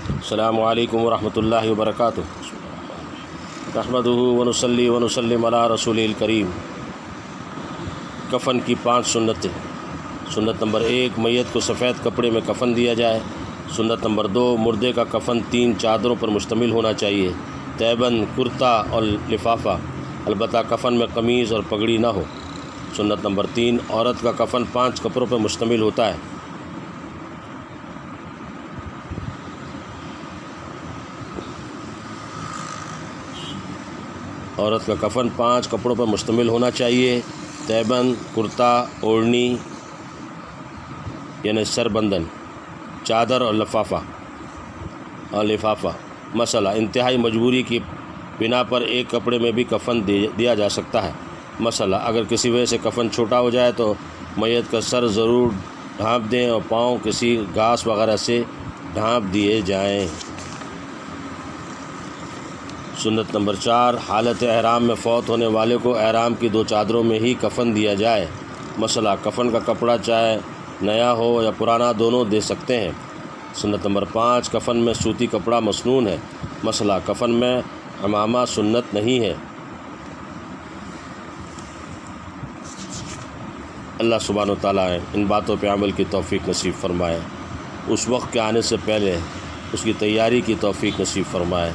السلام علیکم ورحمۃ اللہ وبرکاتہ۔ نحمدہ ونصلی ونسلم علی رسول الکریم۔ کفن کی 5 سنتیں۔ سنت نمبر 1، میت کو سفید کپڑے میں کفن دیا جائے۔ سنت نمبر 2، مردے کا کفن 3 چادروں پر مشتمل ہونا چاہیے، تیبند، کرتا اور لفافہ، البتہ کفن میں قمیض اور پگڑی نہ ہو۔ سنت نمبر 3، عورت کا کفن 5 کپڑوں پر مشتمل ہوتا ہے۔ عورت کا کفن 5 کپڑوں پر مشتمل ہونا چاہیے، تیبند، کرتا، اوڑھنی یعنی سر بندن، چادر اور لفافہ۔ مسئلہ، انتہائی مجبوری کی بنا پر ایک کپڑے میں بھی کفن دیا جا سکتا ہے۔ مسئلہ، اگر کسی وجہ سے کفن چھوٹا ہو جائے تو میت کا سر ضرور ڈھانپ دیں اور پاؤں کسی گھاس وغیرہ سے ڈھانپ دیے جائیں۔ سنت نمبر 4، حالت احرام میں فوت ہونے والے کو احرام کی 2 چادروں میں ہی کفن دیا جائے۔ مسئلہ، کفن کا کپڑا چاہے نیا ہو یا پرانا دونوں دے سکتے ہیں۔ سنت نمبر 5، کفن میں سوتی کپڑا مسنون ہے۔ مسئلہ، کفن میں عمامہ سنت نہیں ہے۔ اللہ سبحانہ وتعالیٰ ان باتوں پہ عمل کی توفیق نصیب فرمائے، اس وقت کے آنے سے پہلے اس کی تیاری کی توفیق نصیب فرمائے۔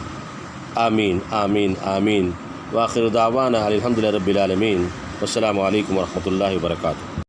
آمین آمین آمین۔ وآخر دعوانا الحمدللہ رب العالمین۔ والسلام علیکم ورحمۃ اللہ وبرکاتہ۔